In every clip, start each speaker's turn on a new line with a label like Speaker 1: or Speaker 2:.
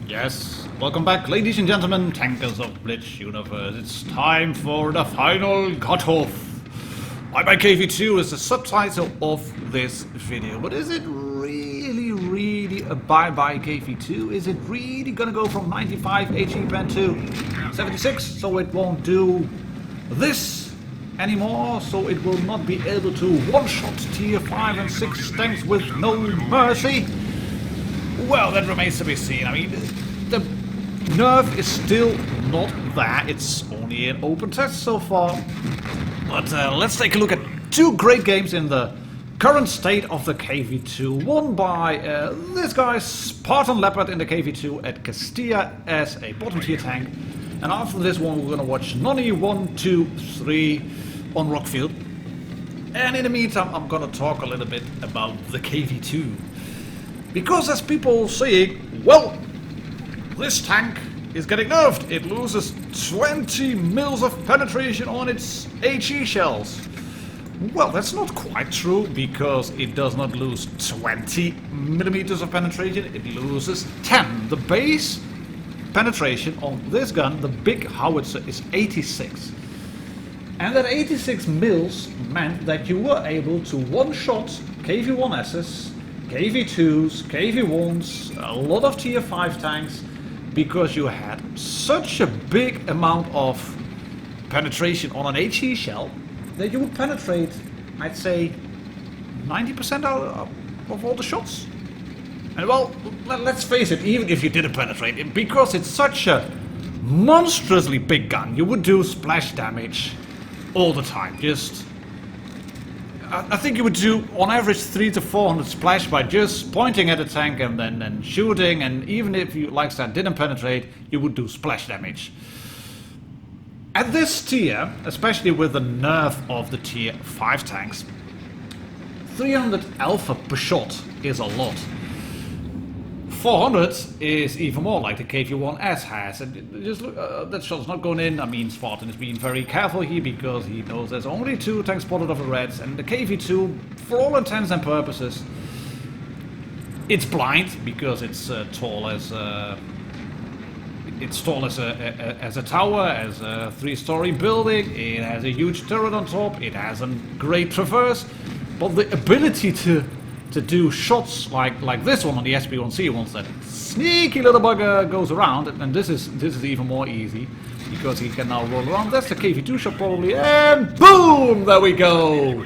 Speaker 1: Yes, welcome back, ladies and gentlemen, tankers of Blitz universe. It's time for the final Gatov. Bye bye KV-2 is the subtitle of this video. But is it really a bye bye KV-2? Is it really gonna go from 95 HE pen to 76? So it won't do this anymore, so it will not be able to one-shot tier 5 and 6 tanks with no mercy? Well, that remains to be seen. I mean, the nerf is still not there. It's only an open test so far. But let's take a look at two great games in the current state of the KV-2. One by this guy, Spartan Leopard in the KV-2 at Castilla as a bottom tier tank. And after this one, we're gonna watch Nani 1, 2, 3 on Rockfield. And in the meantime, I'm gonna talk a little bit about the KV-2. Because as people saying, well, this tank is getting nerfed. It loses 20 mils of penetration on its HE shells. Well, that's not quite true, because it does not lose 20 millimeters of penetration, it loses 10. The base penetration on this gun, the big howitzer, is 86. And that 86 mils meant that you were able to one-shot KV-1Ss, KV-2s, KV-1s, a lot of tier 5 tanks, because you had such a big amount of penetration on an HE shell that you would penetrate, I'd say, 90% of all the shots. And well, let's face it, even if you didn't penetrate it, because it's such a monstrously big gun, you would do splash damage all the time. I think you would do on average 300 to 400 splash by just pointing at a tank and then shooting, and even if you, like that, didn't penetrate, you would do splash damage. At this tier, especially with the nerf of the tier 5 tanks, 300 alpha per shot is a lot. 400 is even more, like the KV-1S has. And just look, that shot's not going in. I mean, Spartan is being very careful here because he knows there's only 2 tanks spotted of the reds, and the KV-2, for all intents and purposes, it's blind because it's tall as a tower, as a 3-story building. It has a huge turret on top. It has a great traverse, but the ability to do shots like this one on the SB1C, once that sneaky little bugger goes around, and this is even more easy because he can now roll around. That's the KV-2 shot probably, and boom, there we go.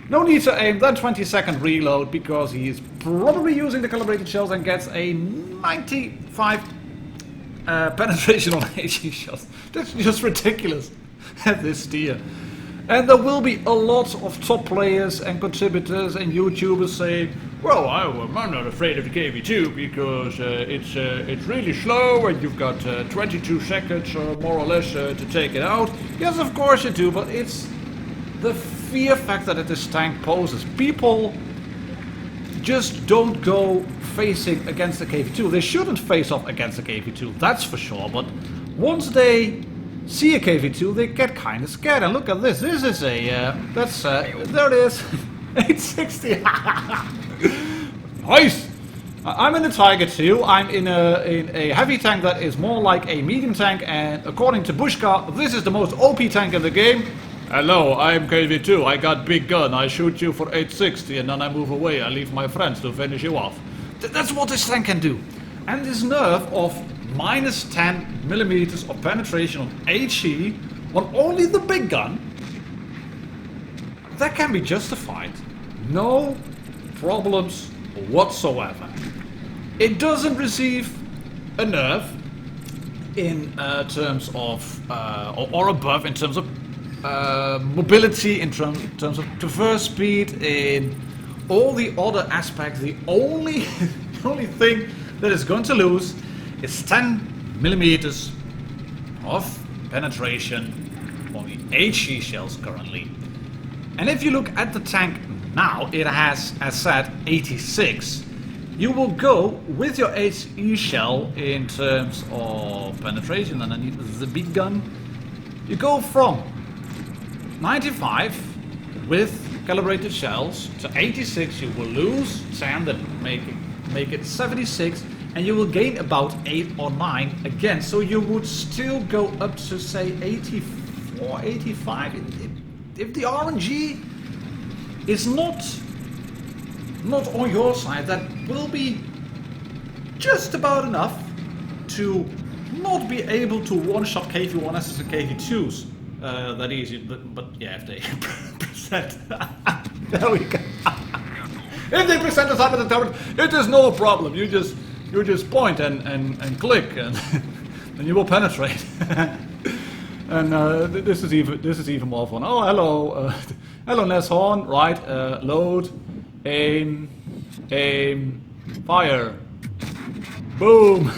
Speaker 1: No need to aim, then 20-second reload because he is probably using the calibrated shells and gets a 95 penetration on HE shots. That's just ridiculous at this tier. And there will be a lot of top players and contributors and YouTubers saying, well, I'm not afraid of the KV-2 because it's really slow and you've got 22 seconds more or less to take it out. Yes, of course you do, but it's the fear factor that this tank poses. People just don't go facing against the KV-2. They shouldn't face off against the KV-2, that's for sure, but once they see a KV-2, they get kind of scared. And look at this. This is a there it is, 860. Nice. I'm in a Tiger 2. I'm in a heavy tank that is more like a medium tank, and according to Bushka, this is the most OP tank in the game. Hello, I'm KV-2. I got big gun. I shoot you for 860, and then I move away. I leave my friends to finish you off. That's what this tank can do. And this nerf of minus 10 millimeters of penetration on HE on only the big gun, that can be justified. No problems whatsoever. It doesn't receive a nerf in terms of or above in terms of mobility, in terms of traverse speed, in all the other aspects. The only thing that is going to lose is 10 millimeters of penetration on the HE shells currently. And if you look at the tank now, it has, as said, 86. You will go with your HE shell in terms of penetration, and then the big gun. You go from 95 with calibrated shells to 86. You will lose 10, that make it 76. and you will gain about 8 or 9 again. So you would still go up to say 84, 85. If the RNG is not on your side, that will be just about enough to not be able to one-shot KV-1s and KV-2s that easy. But yeah, if they present, there we go. If they present us under the turret, it is no problem. You just point and click, and and you will penetrate. And this is even more fun. Oh, hello, hello, Neshorn. Right, load, aim, fire, boom.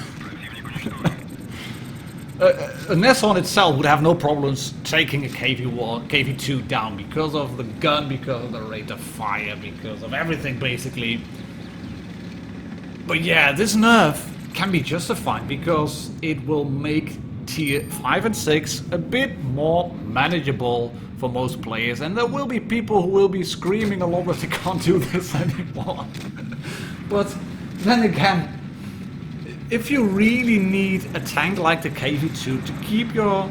Speaker 1: Neshorn itself would have no problems taking a KV-1, KV-2 down because of the gun, because of the rate of fire, because of everything basically. But yeah, this nerf can be justified because it will make tier 5 and 6 a bit more manageable for most players, and there will be people who will be screaming a lot that they can't do this anymore. But then again, if you really need a tank like the KV-2 to keep your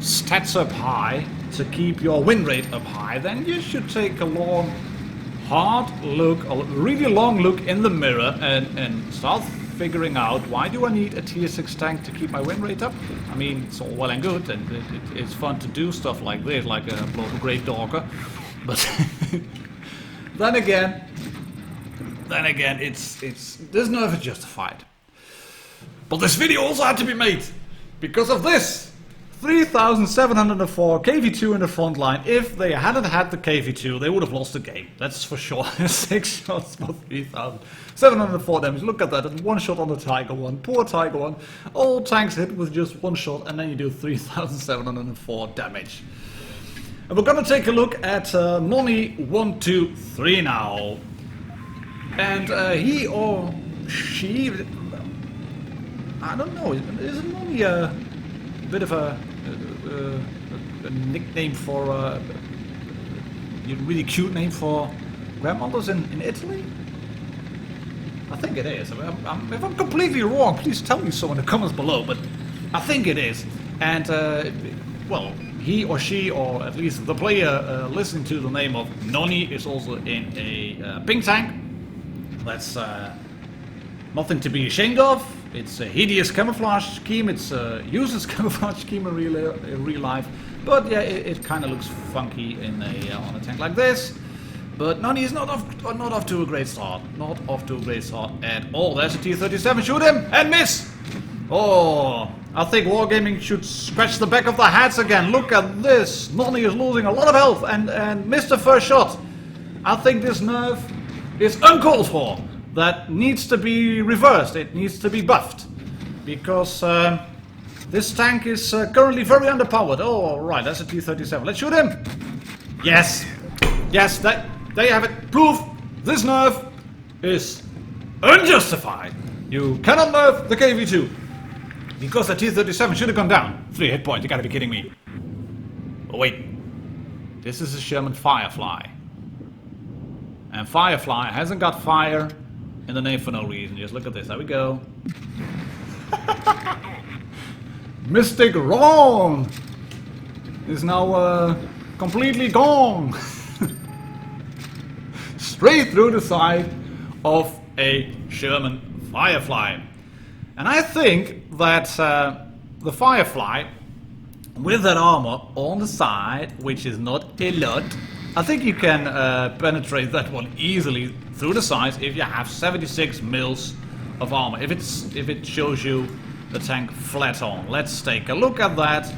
Speaker 1: stats up high, to keep your win rate up high, then you should take a long, hard look, a really long look in the mirror and start figuring out, why do I need a tier 6 tank to keep my win rate up? I mean, it's all well and good, and it's fun to do stuff like this, like blow up a great dogger, but then again, it's this nerf is justified. But this video also had to be made because of this. 3,704 KV-2 in the front line. If they hadn't had the KV-2, they would have lost the game. That's for sure. 6 shots for 3,704 damage. Look at that. And 1 shot on the Tiger 1. Poor Tiger 1. All tanks hit with just 1 shot, and then you do 3,704 damage. And we're going to take a look at Nani 123 now. And he or she, I don't know, is it Nani a bit of a nickname for a really cute name for grandmothers in Italy? I think it is. If I'm completely wrong, please tell me so in the comments below, but I think it is. And well, he or she, or at least the player listening to the name of Nani, is also in a pink tank. That's nothing to be ashamed of. It's a hideous camouflage scheme. It's a useless camouflage scheme in real life. But yeah, it kind of looks funky on a tank like this. But Nani is not off to a great start. Not off to a great start at all. There's a T-37. Shoot him and miss. Oh, I think Wargaming should scratch the back of their heads again. Look at this. Nani is losing a lot of health and missed the first shot. I think this nerf is uncalled for. That needs to be reversed. It needs to be buffed, because this tank is currently very underpowered. Oh, right, that's a T-37. Let's shoot him. Yes, yes, there you have it. Proof this nerf is unjustified. You cannot nerf the KV-2 because the T-37 should have gone down. 3 hit points. You gotta be kidding me. Oh wait, this is a Sherman Firefly, and Firefly hasn't got fire in the name for no reason. Just look at this. There we go. Mystic Ron is now completely gone. Straight through the side of a Sherman Firefly. And I think that the Firefly, with that armor on the side, which is not a lot, I think you can penetrate that one easily through the sides if you have 76 mils of armor. If it shows you the tank flat on. Let's take a look at that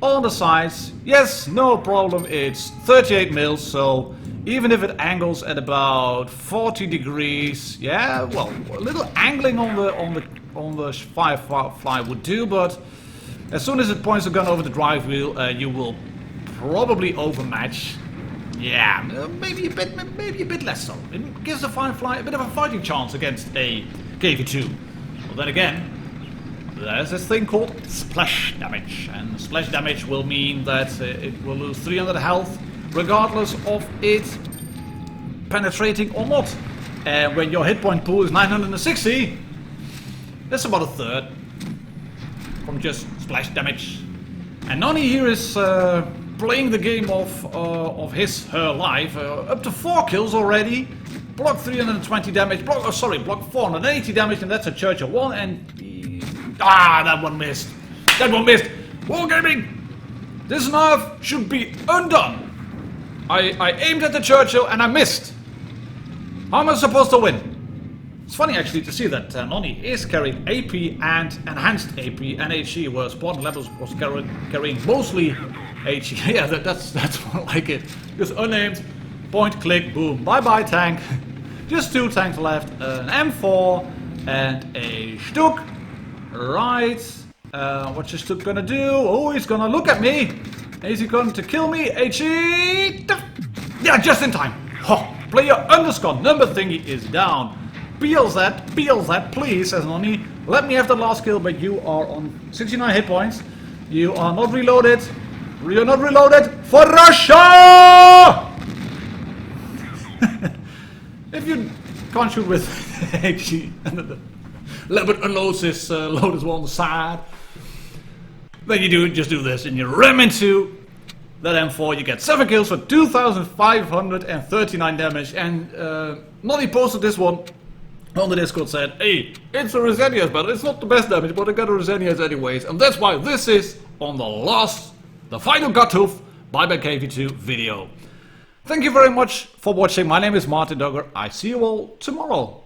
Speaker 1: on the sides. Yes, no problem. It's 38 mils, so even if it angles at about 40 degrees, yeah, well, a little angling on the Firefly would do, but as soon as it points the gun over the drive wheel, you will probably overmatch. Yeah, maybe a bit less so. It gives the Firefly a bit of a fighting chance against a KV-2. Well, then again, there's this thing called splash damage, and splash damage will mean that it will lose 300 health regardless of it penetrating or not. And when your hit point pool is 960, That's about a third from just splash damage. And Nani here is playing the game of her life. Up to 4 kills already. Block 320 damage. Block 480 damage, and that's a Churchill 1. And that one missed. That one missed. Wargaming. This nerf should be undone. I aimed at the Churchill and I missed. How am I supposed to win? It's funny actually to see that Nani is carrying AP and enhanced AP and HE, whereas Spawn Levels was carrying mostly HE. Yeah, that's more like it. Just unnamed, point, click, boom. Bye bye tank. Just 2 tanks left, an M4 and a Stuk. Right. What's your Stuk gonna do? Oh, he's gonna look at me. Is he going to kill me? HE! Yeah, just in time. Oh, player underscore number thingy is down. BLZ, please, says Nani. Let me have the last kill, but you are on 69 hit points. You are not reloaded. You're not reloaded for Russia! If you can't shoot with HE and the Leopard unloads his load as well on the side, then you just do this and you ram into that M4. You get 7 kills for 2,539 damage. And Nani posted this one on the Discord, said, hey, it's a Resenius battle. It's not the best damage, but I got a Resenius anyways. And that's why this is on the final Gatov by KV-2 video. Thank you very much for watching. My name is Martin Dogger. I see you all tomorrow.